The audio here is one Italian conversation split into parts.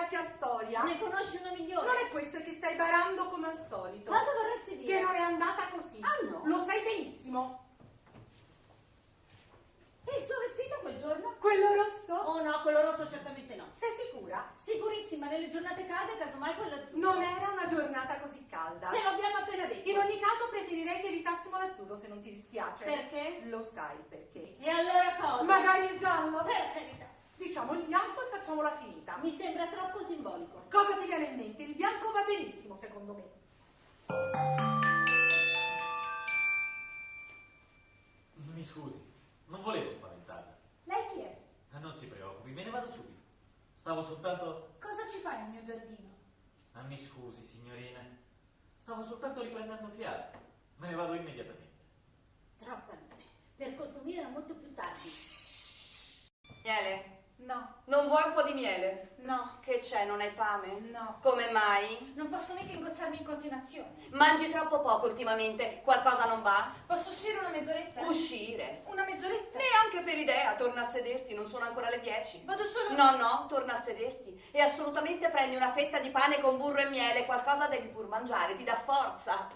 vecchia storia. Ne conosci una migliore? Non è questo, è che stai barando come al solito. Cosa vorresti dire? Che non è andata così. Ah, no? Lo sai benissimo. E il suo vestito quel giorno? Quello rosso? Oh no, quello rosso certamente no. Sei sicura? Sicurissima, nelle giornate calde casomai quello azzurro. Non era una giornata così calda. Se lo abbiamo appena detto. In ogni caso preferirei che evitassimo l'azzurro, se non ti dispiace. Perché? Lo sai perché. E allora cosa? Magari il giallo? Per carità. Diciamo il bianco e facciamola finita. Mi sembra troppo simbolico. Cosa ti viene in mente? Il bianco va benissimo, secondo me. Mi scusi, non volevo spaventarla. Lei chi è? Ma non si preoccupi, me ne vado subito. Stavo soltanto... Cosa ci fai nel mio giardino? Ma mi scusi, signorina. Stavo soltanto riprendendo fiato. Me ne vado immediatamente. Troppa luce. Per conto mio era molto più tardi. Miele? No, Non vuoi un po' di miele? no, Che c'è, non hai fame? no. Come mai? Non posso mica ingozzarmi in continuazione. Mangi troppo poco ultimamente, qualcosa non va? Posso uscire una mezz'oretta? Uscire? Una mezz'oretta? Neanche per idea, torna a sederti, non sono ancora le 10. Vado solo... No, torna a sederti e assolutamente prendi una fetta di pane con burro e miele, qualcosa devi pur mangiare, ti dà forza.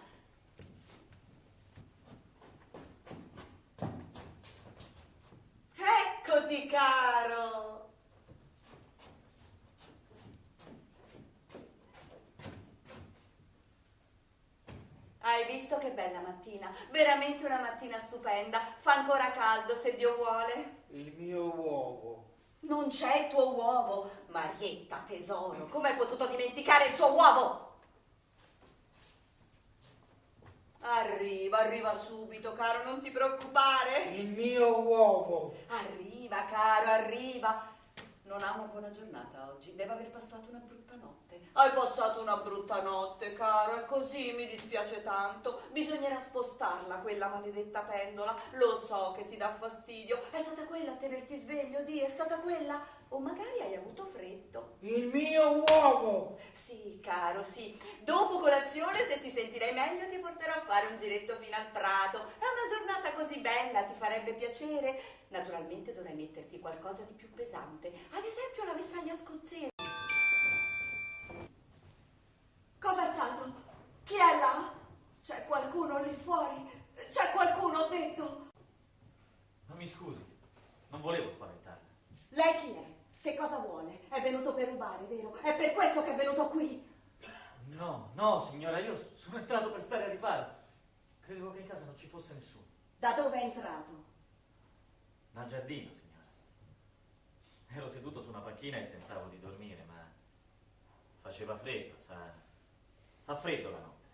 Eccoti, caro! Hai visto che bella mattina? Veramente una mattina stupenda. Fa ancora caldo, se Dio vuole. Il mio uovo. Non c'è il tuo uovo. Marietta, tesoro, come hai potuto dimenticare il suo uovo? Arriva subito, caro, non ti preoccupare. Il mio uovo. Arriva, caro, arriva. Non ha una buona giornata oggi, deve aver passato una brutta notte. Hai passato una brutta notte, caro, e così mi dispiace tanto. Bisognerà spostarla, quella maledetta pendola. Lo so che ti dà fastidio. È stata quella a tenerti sveglio, di? È stata quella? O magari hai avuto freddo. Il mio uovo. Sì, caro, sì. Dopo colazione, se ti sentirai meglio, ti porterò a fare un giretto fino al prato. È una giornata così bella, ti farebbe piacere. Naturalmente dovrai metterti qualcosa di più pesante. Ad esempio la vestaglia scozzese. Cos'è stato? Chi è là? C'è qualcuno lì fuori? C'è qualcuno, ho detto. Ma mi scusi, non volevo spaventarla. Lei chi è? Che cosa vuole? È venuto per rubare, vero? È per questo che è venuto qui? No, signora, io sono entrato per stare a riparo. Credevo che in casa non ci fosse nessuno. Da dove è entrato? Dal giardino, signora. Ero seduto su una panchina e tentavo di dormire, ma faceva freddo, sa? Fa freddo la notte.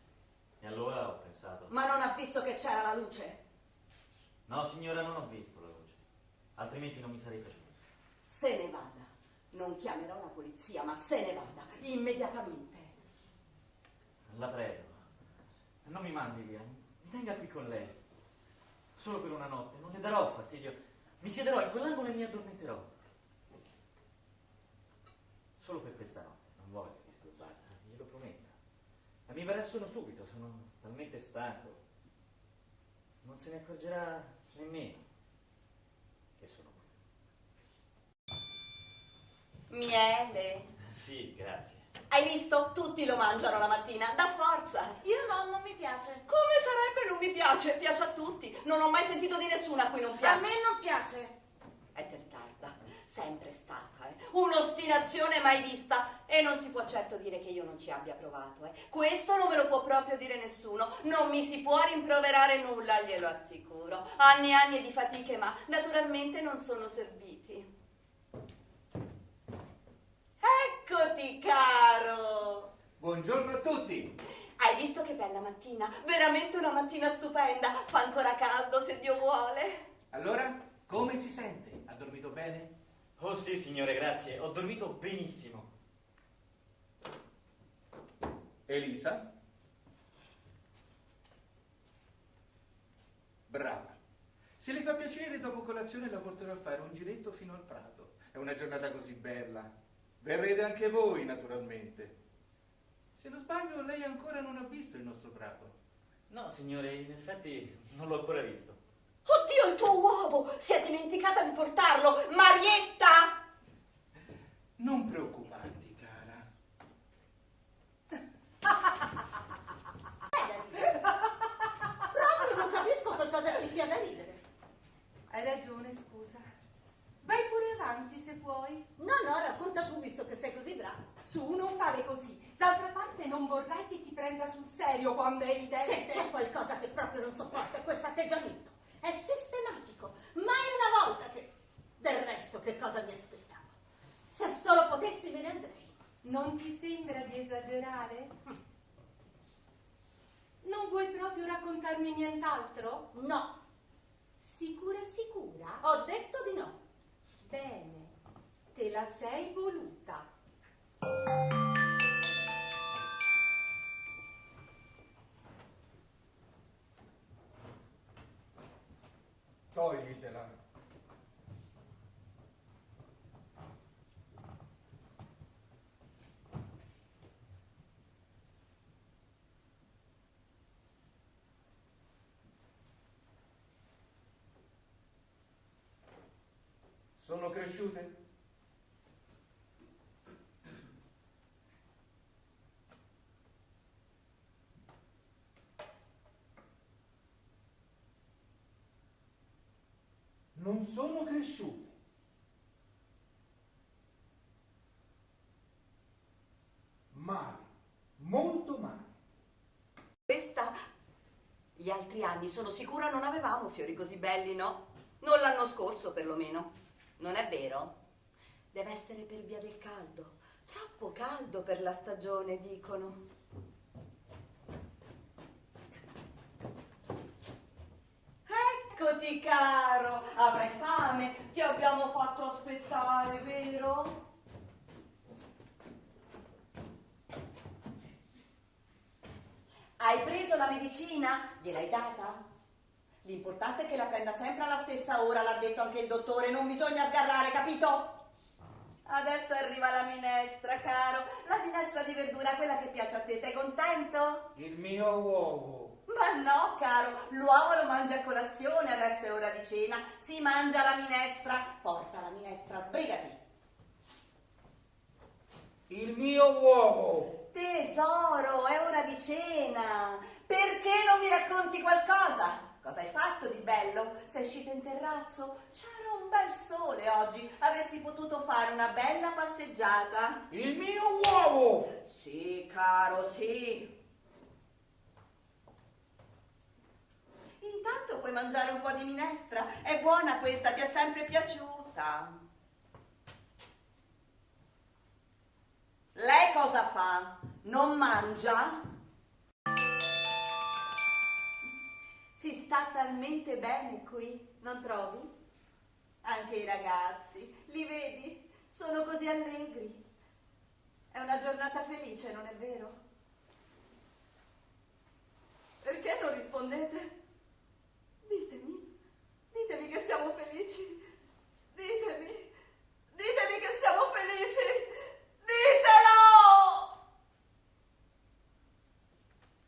E allora ho pensato... Ma non ha visto che c'era la luce? No, signora, non ho visto la luce. Altrimenti non mi sarei permesso. Se ne vada. Non chiamerò la polizia, ma se ne vada. Immediatamente. La prego. Non mi mandi via. Mi tenga qui con lei. Solo per una notte. Non le darò fastidio. Mi siederò in quell'angolo e mi addormenterò. Solo per questa notte. Non voglio disturbarla, glielo prometto. Ma mi verrà sonno subito. Sono talmente stanco. Non se ne accorgerà nemmeno che sono qui. Miele. Sì, grazie. Hai visto? Tutti lo mangiano la mattina. Da forza. Io no, non mi piace. Come sarebbe? Non mi piace. Piace a tutti. Non ho mai sentito di nessuno a cui non A piace. me non piace. È testarda. Sempre stata, Un'ostinazione mai vista. E non si può certo dire che io non ci abbia provato, Questo non me lo può proprio dire nessuno. Non mi si può rimproverare nulla, glielo assicuro. Anni e anni di fatiche, ma naturalmente non sono serviti. Eccoti, caro! Buongiorno a tutti. Hai visto che bella mattina? Veramente una mattina stupenda. Fa ancora caldo, se Dio vuole. Allora, come si sente? Ha dormito bene? Oh sì, signore, grazie. Ho dormito benissimo. Elisa? Brava. Se le fa piacere, dopo colazione la porterò a fare un giretto fino al prato. È una giornata così bella. Verrete anche voi, naturalmente. Se non sbaglio, lei ancora non ha visto il nostro prato. No, signore, in effetti non l'ho ancora visto. Oddio, il tuo uovo! Si è dimenticata di portarlo! Marietta! Non preoccuparti, cara. Su, non fare così. D'altra parte non vorrei che ti prenda sul serio quando è Se evidente. c'è qualcosa che proprio non sopporta è questo atteggiamento. È sistematico. Mai una volta che... Del resto, che cosa mi aspettavo? Se solo potessi me ne andrei. Non ti sembra di esagerare? Non vuoi proprio raccontarmi nient'altro? No, Sicura, sicura? ho detto di no. Bene, te la sei voluta. Toglitela. Sono cresciute? Non sono cresciute. Male, molto male. Questa, gli altri anni, sono sicura non avevamo fiori così belli, no? Non l'anno scorso, perlomeno. Non è vero? Deve essere per via del caldo. Troppo caldo per la stagione, dicono. Eccoti, caro. Avrai fame? Ti abbiamo fatto aspettare, vero? Hai preso la medicina? Gliel'hai data? L'importante è che la prenda sempre alla stessa ora, l'ha detto anche il dottore, non bisogna sgarrare, capito? Adesso arriva la minestra, caro, la minestra di verdura, quella che piace a te, sei contento? Il mio uovo. Ma no, caro, l'uovo lo mangi a colazione, adesso è ora di cena, si mangia la minestra, porta la minestra, sbrigati. Il mio uovo. Tesoro, è ora di cena, perché non mi racconti qualcosa? Cosa hai fatto di bello? Sei uscito in terrazzo? C'era un bel sole oggi, avresti potuto fare una bella passeggiata. Il mio uovo. Sì, caro, sì. Intanto puoi mangiare un po' di minestra, è buona questa, ti è sempre piaciuta. Lei cosa fa? Non mangia? Si sta talmente bene qui, non trovi? Anche i ragazzi, li vedi? Sono così allegri. È una giornata felice, non è vero? Perché non rispondete? Ditemi che siamo felici. Ditemi che siamo felici. Ditelo!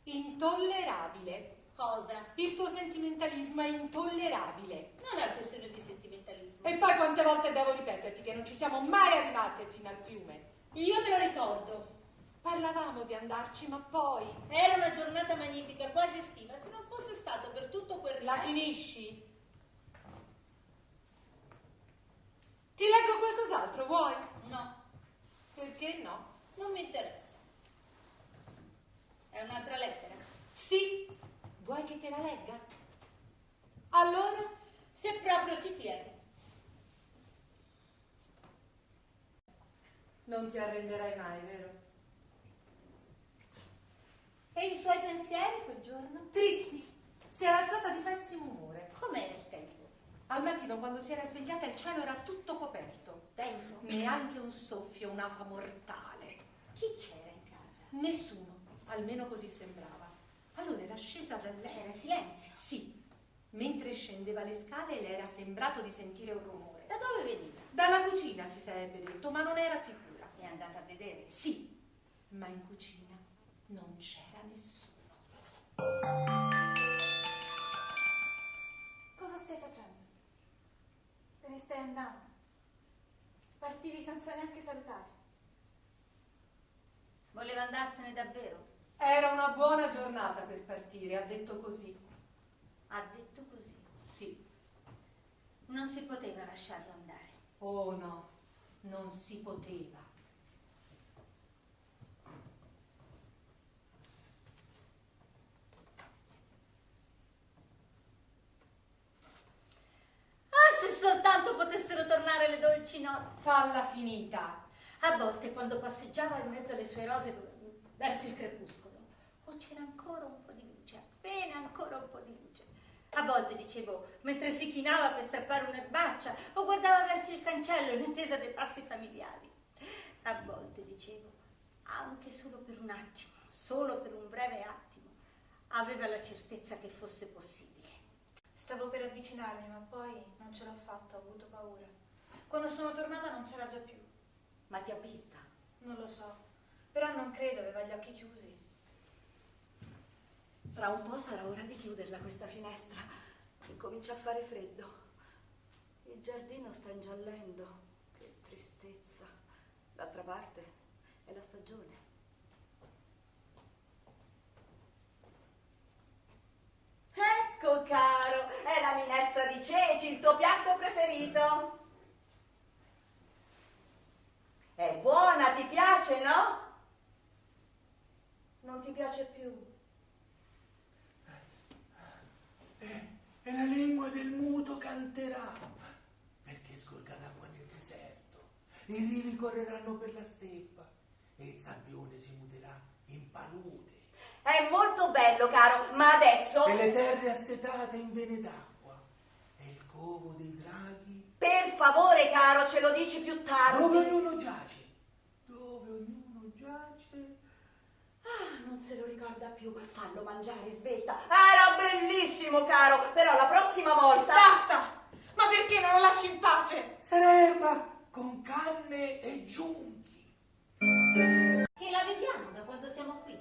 Intollerabile. Cosa? Il tuo sentimentalismo è intollerabile. Non è questione di sentimentalismo. E poi quante volte devo ripeterti che non ci siamo mai arrivate fino al fiume? Io me lo ricordo. Parlavamo di andarci, ma poi... Era una giornata magnifica, quasi estiva. Se non fosse stato per tutto quel... La finisci? Ti leggo qualcos'altro, vuoi? No, Perché no? non mi interessa. È un'altra lettera. Sì. Vuoi che te la legga? Allora? Se proprio ci tieni. Non ti arrenderai mai, vero? E i suoi pensieri quel giorno? Tristi. Si era alzata di pessimo umore. Com'era il tempo? Al mattino, quando si era svegliata, il cielo era tutto coperto. Tempo? Neanche un soffio, un'afa mortale. Chi c'era in casa? Nessuno, almeno così sembrava. Allora era scesa dal letto. C'era silenzio. Sì. Mentre scendeva le scale le era sembrato di sentire un rumore. Da dove veniva? Dalla cucina si sarebbe detto, ma non era sicura. È andata a vedere. Sì, ma in cucina non c'era nessuno. Cosa stai facendo? Te ne stai andando? Partivi senza neanche salutare. Voleva andarsene davvero? Era una buona giornata per partire, ha detto così. Ha detto così. Sì. Non si poteva lasciarlo andare. Oh no, non si poteva. dolcinoro. Falla finita. A volte, quando passeggiava in mezzo alle sue rose verso il crepuscolo, oh, c'era ancora un po' di luce, appena ancora un po' di luce. A volte, dicevo, mentre si chinava per strappare un'erbaccia o guardava verso il cancello in attesa dei passi familiari. A volte, dicevo, anche solo per un attimo, solo per un breve attimo, aveva la certezza che fosse possibile. Stavo per avvicinarmi, ma poi non ce l'ho fatto, ho avuto paura. Quando sono tornata non c'era già più. Ma ti ha vista? Non lo so, però non credo, aveva gli occhi chiusi. Tra un po' sarà ora di chiuderla questa finestra. Incomincia a fare freddo. Il giardino sta ingiallendo. Che tristezza. D'altra parte è la stagione. Ecco, caro, è la minestra di ceci, il tuo piatto preferito. È buona, ti piace, no? Non ti piace più? E la lingua del muto canterà, perché scorga l'acqua nel deserto, i rivi correranno per la steppa e il sabbione si muterà in palude. È molto bello, caro, ma adesso... E le terre assetate in vene d'acqua e il covo dei draghi... Per favore, caro, ce lo dici più tardi. Dove ognuno giace, dove ognuno giace... Ah, non se lo ricorda più. Fallo mangiare, svetta. Era bellissimo, caro, però la prossima volta... Basta! Ma perché non lo lasci in pace? Saremba con canne e giunchi. Che la vediamo da quando siamo qui.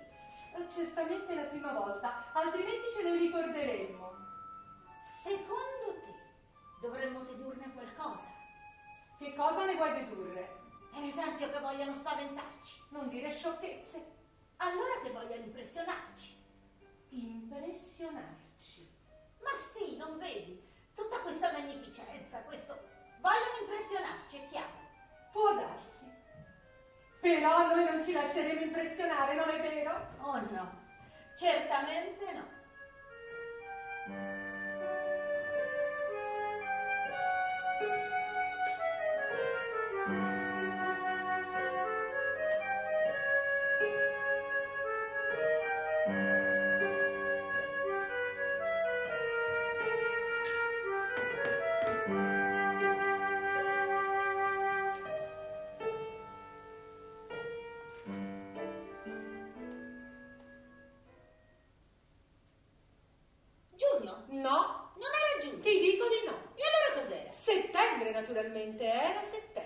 Certamente è la prima volta, altrimenti ce ne ricorderemmo. Secondo te dovremmo dedurne qualcosa? Che cosa ne vuoi dedurre? Per esempio che vogliano spaventarci. Non dire sciocchezze. Allora che vogliono impressionarci. Impressionarci. Ma sì, non vedi? Tutta questa magnificenza, questo... Vogliono impressionarci, è chiaro. Può darsi. Però noi non ci lasceremo impressionare, non è vero? Oh no, certamente no. No, Non era giunto. ti dico di no. E allora cos'era? Settembre, naturalmente, era settembre.